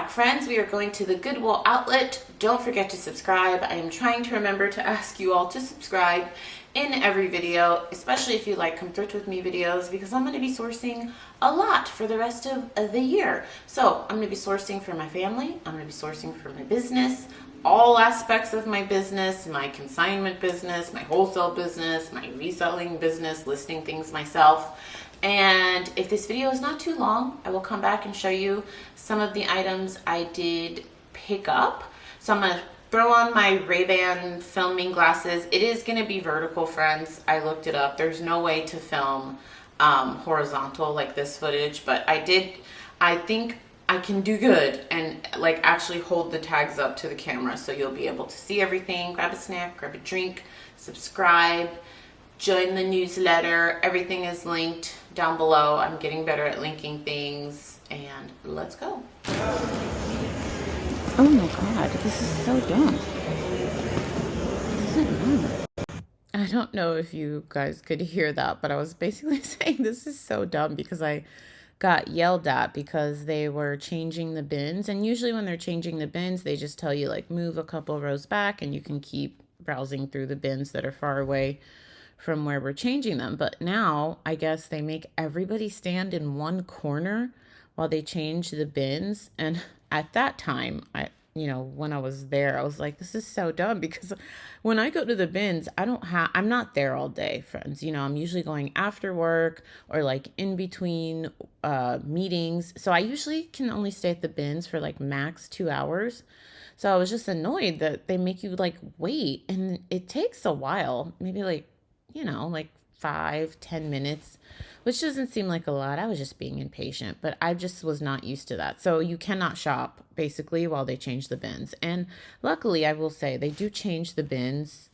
back, friends. We are going to the Goodwill Outlet. Don't forget to subscribe. I am trying to remember to ask you all to subscribe in every video, especially if you like Come Thrift With Me videos, because I'm going to be sourcing a lot for the rest of the year. So I'm going to be sourcing for my family. I'm going to be sourcing for my business, all aspects of my business, my consignment business, my wholesale business, my reselling business, listing things myself. And if this video is not too long, I will come back and show you some of the items I did pick up. So I'm gonna throw on my Ray-Ban filming glasses. It is gonna be vertical, friends. I looked it up. There's no way to film horizontal like this footage, but I think I can do good and like actually hold the tags up to the camera so you'll be able to see everything. Grab a snack, grab a drink, subscribe, join the newsletter. Everything is linked down below. I'm getting better at linking things, and let's go. Oh my god, this is so dumb. This isn't normal. I don't know if you guys could hear that, but I was basically saying this is so dumb because I got yelled at because they were changing the bins. And usually when they're changing the bins, they just tell you like move a couple rows back and you can keep browsing through the bins that are far away from where we're changing them. But now I guess they make everybody stand in one corner while they change the bins. And at that time, when I was there, I was like, this is so dumb, because when I go to the bins, I'm not there all day, friends. I'm usually going after work or like in between meetings. So I usually can only stay at the bins for like max 2 hours. So I was just annoyed that they make you like wait, and it takes a while, maybe like 5-10 minutes, which doesn't seem like a lot. I was just being impatient, but I just was not used to that. So you cannot shop basically while they change the bins. And luckily, I will say they do change the bins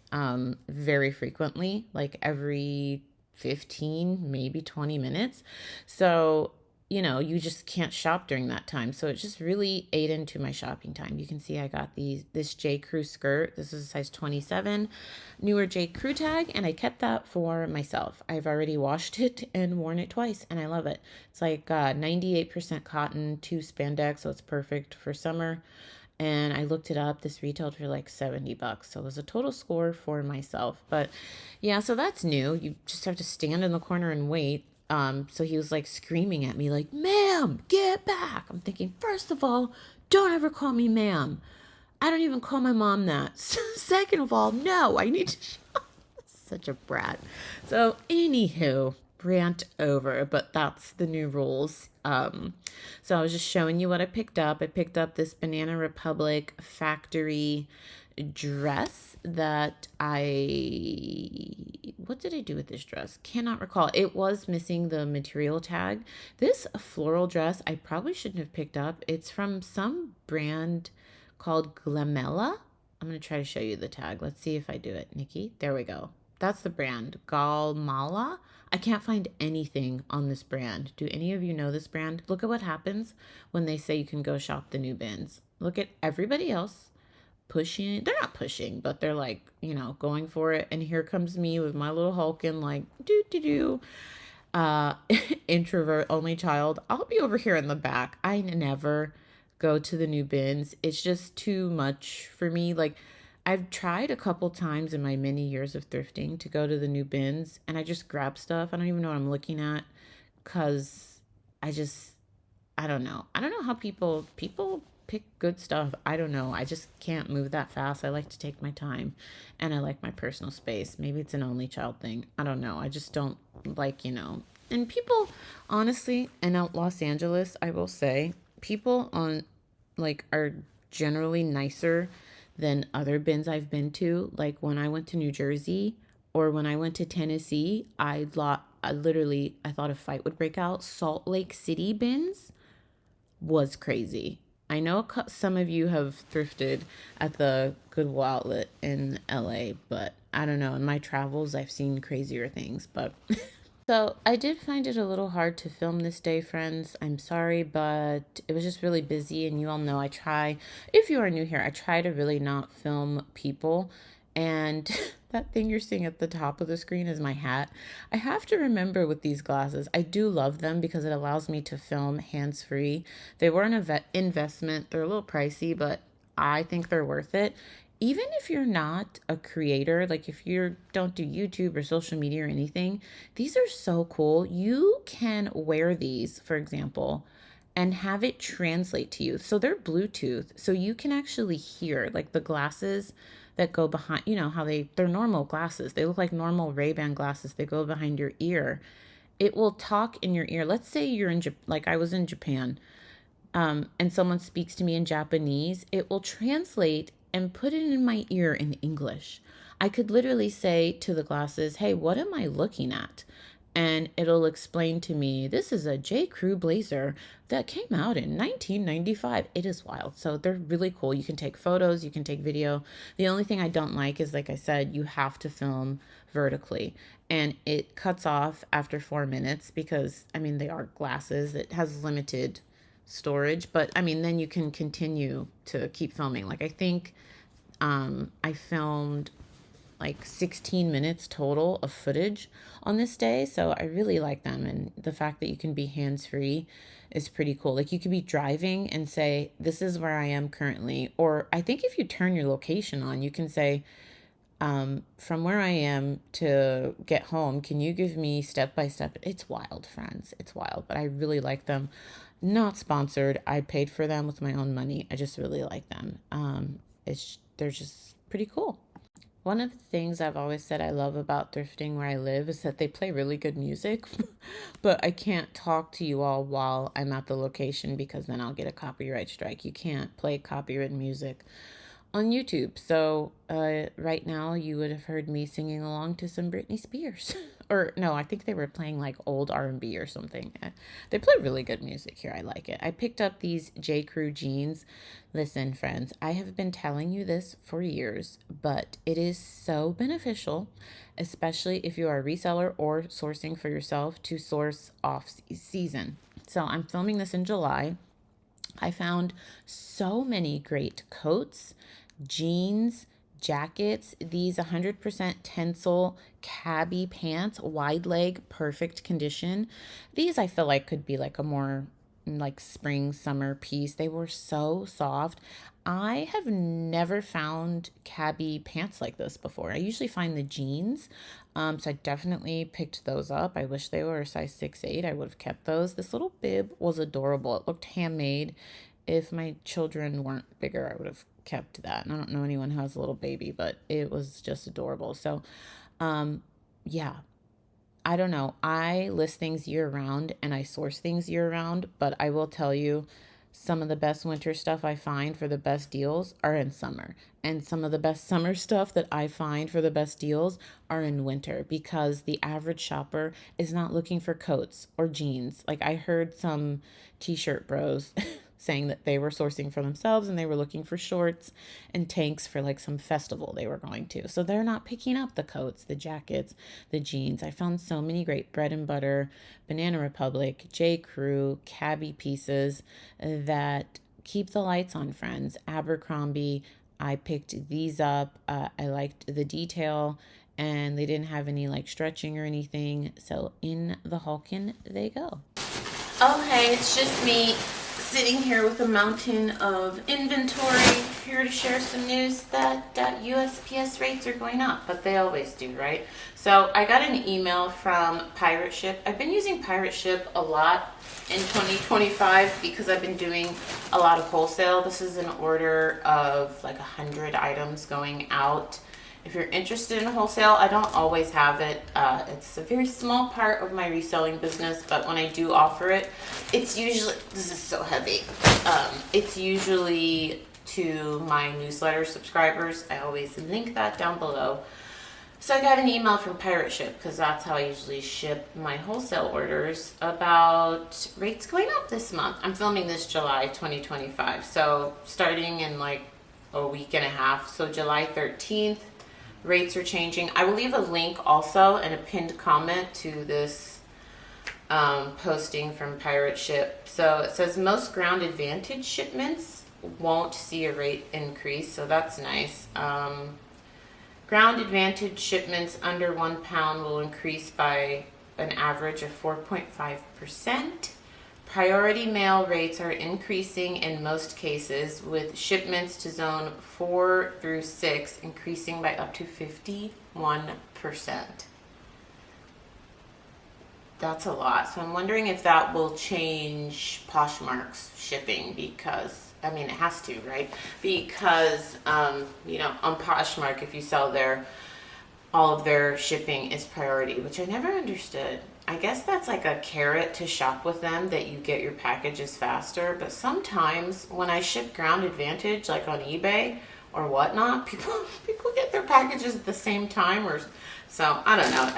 very frequently, like every 15, maybe 20 minutes. So you just can't shop during that time. So it just really ate into my shopping time. You can see I got this J. Crew skirt. This is a size 27, newer J. Crew tag, and I kept that for myself. I've already washed it and worn it twice, and I love it. It's like 98% cotton, 2 spandex, so it's perfect for summer. And I looked it up. This retailed for like $70. So it was a total score for myself. But yeah, so that's new. You just have to stand in the corner and wait. So he was like screaming at me like, ma'am, get back. I'm thinking, first of all, don't ever call me ma'am. I don't even call my mom that. Second of all, no, I need to shop. Such a brat. So anywho, rant over, but that's the new rules. So I was just showing you what I picked up. I picked up this Banana Republic factory dress that what did I do with this dress? Cannot recall. It was missing the material tag. This floral dress I probably shouldn't have picked up. It's from some brand called Glamella. I'm going to try to show you the tag. Let's see if I do it, Nikki. There we go. That's the brand, Galmala. I can't find anything on this brand. Do any of you know this brand? Look at what happens when they say you can go shop the new bins. Look at everybody else pushing. They're not pushing, but they're like, going for it. And here comes me with my little Hulkin, like, introvert, only child. I'll be over here in the back. I never go to the new bins. It's just too much for me. Like, I've tried a couple times in my many years of thrifting to go to the new bins, and I just grab stuff. I don't even know what I'm looking at, because I don't know. I don't know how people pick good stuff. I don't know. I just can't move that fast. I like to take my time, and I like my personal space. Maybe it's an only child thing. I don't know. I just don't like, and people, honestly, and out Los Angeles, I will say, people are generally nicer than other bins I've been to. Like when I went to New Jersey or when I went to Tennessee, I thought a fight would break out. Salt Lake City bins was crazy. I know some of you have thrifted at the Goodwill Outlet in LA, but I don't know. In my travels, I've seen crazier things, but so I did find it a little hard to film this day, friends. I'm sorry, but it was just really busy, and you all know if you are new here, I try to really not film people. And That thing you're seeing at the top of the screen is my hat. I have to remember with these glasses, I do love them because it allows me to film hands-free. They were an investment. They're a little pricey, but I think they're worth it. Even if you're not a creator, like if you don't do YouTube or social media or anything, these are so cool. You can wear these, for example, and have it translate to you. So they're Bluetooth, so you can actually hear, like the glasses that go behind, you know how they're normal glasses. They look like normal Ray-Ban glasses. They go behind your ear. It will talk in your ear. Let's say you're in like I was in Japan, and someone speaks to me in Japanese, it will translate and put it in my ear in English. I could literally say to the glasses, hey, what am I looking at? And it'll explain to me, this is a J. Crew blazer that came out in 1995. It is wild. So they're really cool. You can take photos, you can take video. The only thing I don't like is, like I said, you have to film vertically. And it cuts off after 4 minutes because, I mean, they are glasses. It has limited storage, but I mean, then you can continue to keep filming. Like I think I filmed like 16 minutes total of footage on this day. So I really like them. And the fact that you can be hands-free is pretty cool. Like you could be driving and say, this is where I am currently. Or I think if you turn your location on, you can say, from where I am to get home, can you give me step by step? It's wild, friends. It's wild, but I really like them. Not sponsored. I paid for them with my own money. I just really like them. They're just pretty cool. One of the things I've always said I love about thrifting where I live is that they play really good music, but I can't talk to you all while I'm at the location because then I'll get a copyright strike. You can't play copyrighted music on YouTube. So right now you would have heard me singing along to some Britney Spears. Or no, I think they were playing like old R&B or something. They play really good music here. I like it. I picked up these J. Crew jeans. Listen, friends, I have been telling you this for years, but it is so beneficial, especially if you are a reseller or sourcing for yourself, to source off season. So I'm filming this in July. I found so many great coats, jeans, jackets, these 100% Tencel cabbie pants, wide leg, perfect condition. These I feel like could be like a more like spring, summer piece. They were so soft. I have never found cabbie pants like this before. I usually find the jeans. So I definitely picked those up. I wish they were a size 6'8". I would have kept those. This little bib was adorable. It looked handmade. If my children weren't bigger, I would have kept that. And I don't know anyone who has a little baby, but it was just adorable. So, yeah, I don't know. I list things year round and I source things year round, but I will tell you some of the best winter stuff I find for the best deals are in summer. And some of the best summer stuff that I find for the best deals are in winter because the average shopper is not looking for coats or jeans. Like I heard some t-shirt bros saying that they were sourcing for themselves and they were looking for shorts and tanks for like some festival they were going to. So they're not picking up the coats, the jackets, the jeans. I found so many great Bread and Butter, Banana Republic, J. Crew, cabbie pieces that keep the lights on, friends. Abercrombie, I picked these up. I liked the detail and they didn't have any like stretching or anything. So in the Hulkin they go. Oh, hey, it's just me sitting here with a mountain of inventory, here to share some news that USPS rates are going up, but they always do, right? So I got an email from Pirate Ship. I've been using Pirate Ship a lot in 2025 because I've been doing a lot of wholesale. This is an order of like 100 items going out. If you're interested in wholesale, I don't always have it. It's a very small part of my reselling business, but when I do offer it, it's usually, this is so heavy. It's usually to my newsletter subscribers. I always link that down below. So I got an email from Pirate Ship because that's how I usually ship my wholesale orders about rates going up this month. I'm filming this July 2025. So starting in like a week and a half. So July 13th. Rates are changing. I will leave a link also and a pinned comment to this posting from Pirate Ship. So it says most Ground Advantage shipments won't see a rate increase, so that's nice. Ground Ground Advantage shipments under 1 pound will increase by an average of 4.5%. Priority mail rates are increasing in most cases, with shipments to zone 4 through 6 increasing by up to 51%. That's a lot. So I'm wondering if that will change Poshmark's shipping, because, I mean, it has to, right? Because, on Poshmark, if you sell there, all of their shipping is priority, which I never understood. I guess that's like a carrot to shop with them, that you get your packages faster. But sometimes when I ship Ground Advantage, like on eBay or whatnot, people get their packages at the same time, or so I don't know.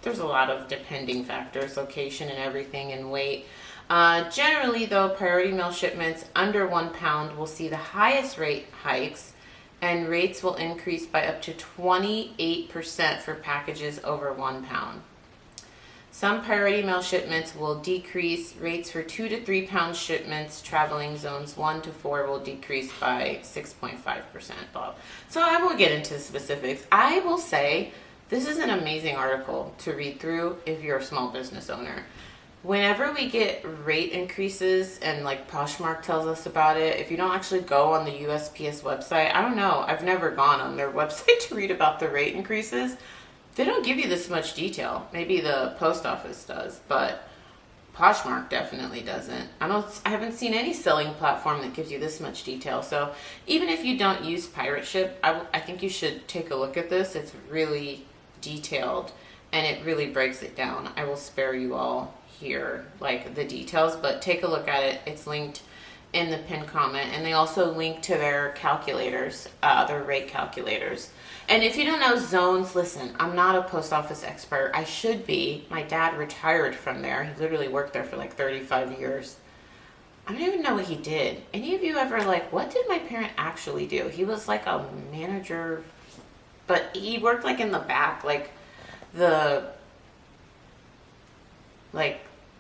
There's a lot of depending factors, location and everything, and weight. Generally, though, priority mail shipments under 1 pound will see the highest rate hikes, and rates will increase by up to 28% for packages over 1 pound. Some priority mail shipments will decrease. Rates for 2 to 3 pound shipments traveling zones 1 to 4 will decrease by 6.5%. So I won't get into the specifics. I will say this is an amazing article to read through if you're a small business owner. Whenever we get rate increases, and like Poshmark tells us about it, if you don't actually go on the USPS website, I don't know, I've never gone on their website to read about the rate increases. They don't give you this much detail. Maybe the post office does, but Poshmark definitely doesn't. I haven't seen any selling platform that gives you this much detail. So even if you don't use Pirate Ship, I think you should take a look at this. It's really detailed, and it really breaks it down. I will spare you all here, like, the details, but take a look at it. It's linked in the pinned comment, and they also link to their calculators, their rate calculators. And if you don't know zones, listen, I'm not a post office expert. I should be. My dad retired from there. He literally worked there for like 35 years. I don't even know what he did. Any of you ever like, what did my parent actually do? He was like a manager, but he worked like in the back, like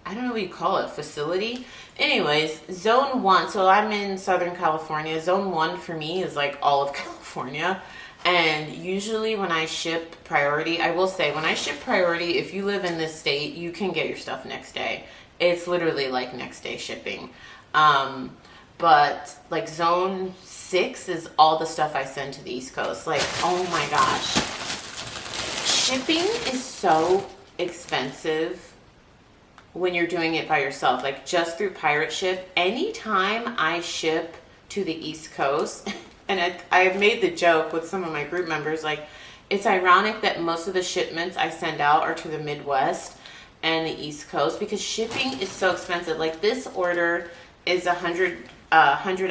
I don't know what you call it, facility. Anyways, zone 1, so I'm in Southern California. Zone 1 for me is like all of California. And usually when I ship priority, I will say, when I ship priority, if you live in this state, you can get your stuff next day. It's literally like next day shipping. But like zone 6 is all the stuff I send to the East Coast. Like, oh my gosh. Shipping is so expensive when you're doing it by yourself, like just through Pirate Ship. Anytime I ship to the East Coast, and I've made the joke with some of my group members, like, it's ironic that most of the shipments I send out are to the Midwest and the East Coast, because shipping is so expensive. Like, this order is a 100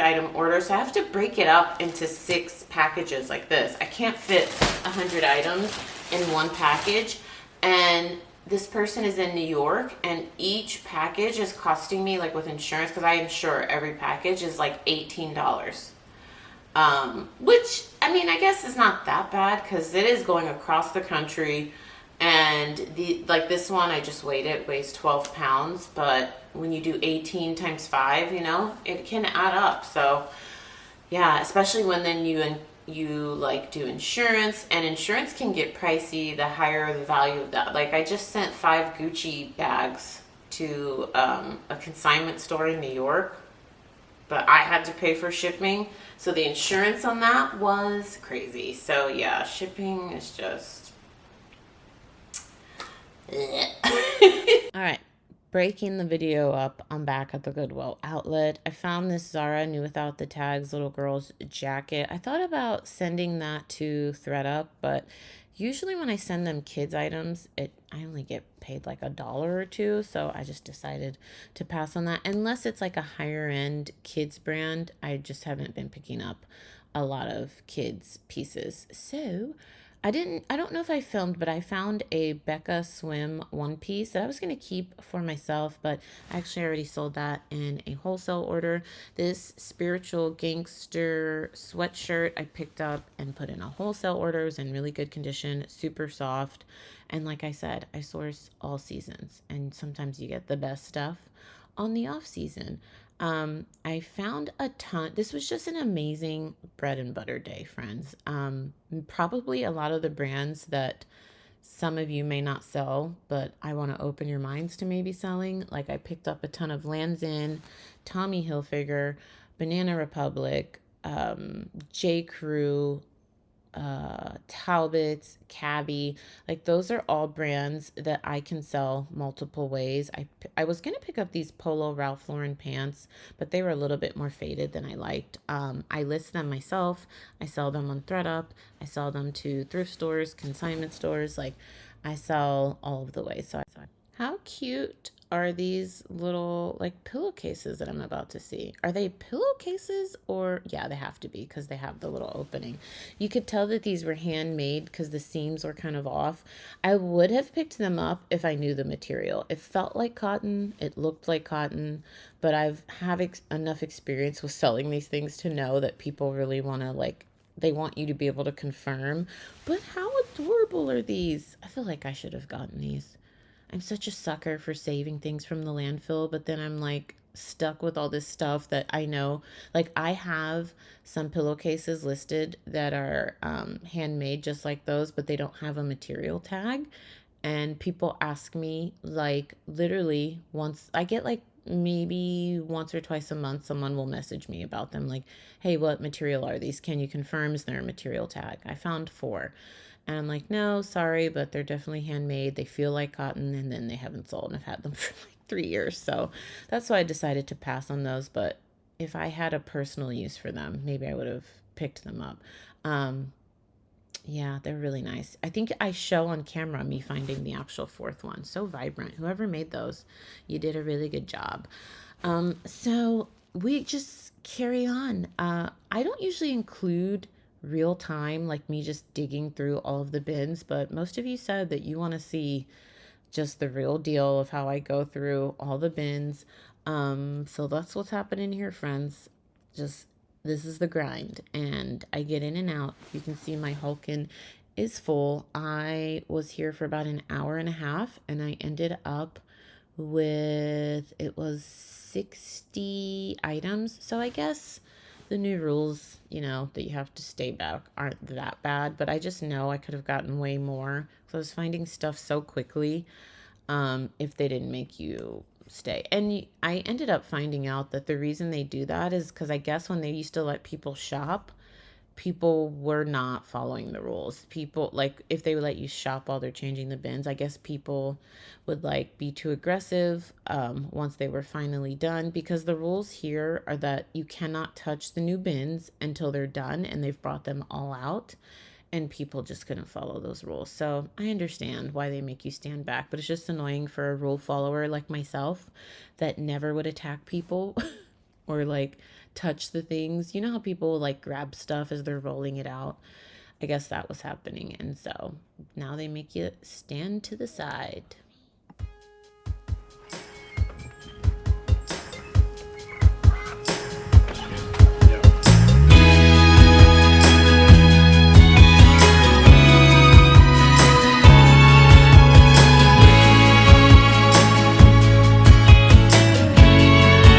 item order, so I have to break it up into 6 packages like this. I can't fit 100 items in one package, and this person is in New York, and each package is costing me, like with insurance, because I insure every package, is like $18. Which, I mean, I guess is not that bad, because it is going across the country. And this one, I just weighed it, weighs 12 pounds, but when you do 18 times 5, it can add up. So yeah, especially when then you like do insurance, and insurance can get pricey the higher the value of that. Like, I just sent 5 Gucci bags to a consignment store in New York, but I had to pay for shipping, so the insurance on that was crazy. So yeah, shipping is just all right. Breaking the video up, I'm back at the Goodwill Outlet. I found this Zara New Without the Tags little girl's jacket. I thought about sending that to ThredUp, but usually when I send them kids items, I only get paid like $1 or $2, so I just decided to pass on that. Unless it's like a higher end kids brand, I just haven't been picking up a lot of kids pieces. So I don't know if I filmed, but I found a Becca Swim one piece that I was going to keep for myself, but I actually already sold that in a wholesale order. This Spiritual Gangster sweatshirt I picked up and put in a wholesale order. It was in really good condition, super soft. And like I said, I source all seasons, and sometimes you get the best stuff on the off season. I found a ton. This was just an amazing bread and butter day, friends. Probably a lot of the brands that some of you may not sell, but I want to open your minds to maybe selling. Like I picked up a ton of Lands' End, Tommy Hilfiger, Banana Republic, J. Crew, Talbots, Cabby, like those are all brands that I can sell multiple ways. I was gonna pick up these Polo Ralph Lauren pants, but they were a little bit more faded than I liked. I list them myself. I sell them on ThredUp. I sell them to thrift stores, consignment stores. Like I sell all of the ways. How cute are these little like pillowcases that I'm about to see? Are they pillowcases or yeah, they have to be because they have the little opening. You could tell that these were handmade because the seams were kind of off. I would have picked them up if I knew the material. It felt like cotton, it looked like cotton, but I've have enough experience with selling these things to know that people really want to like they want you to be able to confirm. But how adorable are these? I feel like I should have gotten these. I'm such a sucker for saving things from the landfill, but then I'm like stuck with all this stuff that I know. Like I have some pillowcases listed that are handmade just like those, but they don't have a material tag. And people ask me like literally once I get like maybe once or twice a month someone will message me about them like, hey, what material are these, can you confirm, is there a material tag? I found four and I'm like, no, sorry, but they're definitely handmade. They feel like cotton, and then they haven't sold. And I've had them for like 3 years. So that's why I decided to pass on those. But if I had a personal use for them, maybe I would have picked them up. Um, yeah, they're really nice. I think I show on camera me finding the actual fourth one. So vibrant. Whoever made those, you did a really good job. So we just carry on. I don't usually include real time, like me just digging through all of the bins, but most of you said that you want to see just the real deal of how I go through all the bins. So that's what's happening here, friends. Just this is the grind, and I get in and out. You can see my Hulkin is full. I was here for about an hour and a half, and I ended up with it was 60 items. So I guess the new rules, that you have to stay back aren't that bad, but I just know I could have gotten way more because I was finding stuff so quickly if they didn't make you stay. And I ended up finding out that the reason they do that is because I guess when they used to let people shop, people were not following the rules. People like if they would let you shop while they're changing the bins, I guess people would like be too aggressive once they were finally done because the rules here are that you cannot touch the new bins until they're done and they've brought them all out, and people just couldn't follow those rules. So I understand why they make you stand back, but it's just annoying for a rule follower like myself that never would attack people or like touch the things. You know how people like grab stuff as they're rolling it out? I guess that was happening. And so now they make you stand to the side.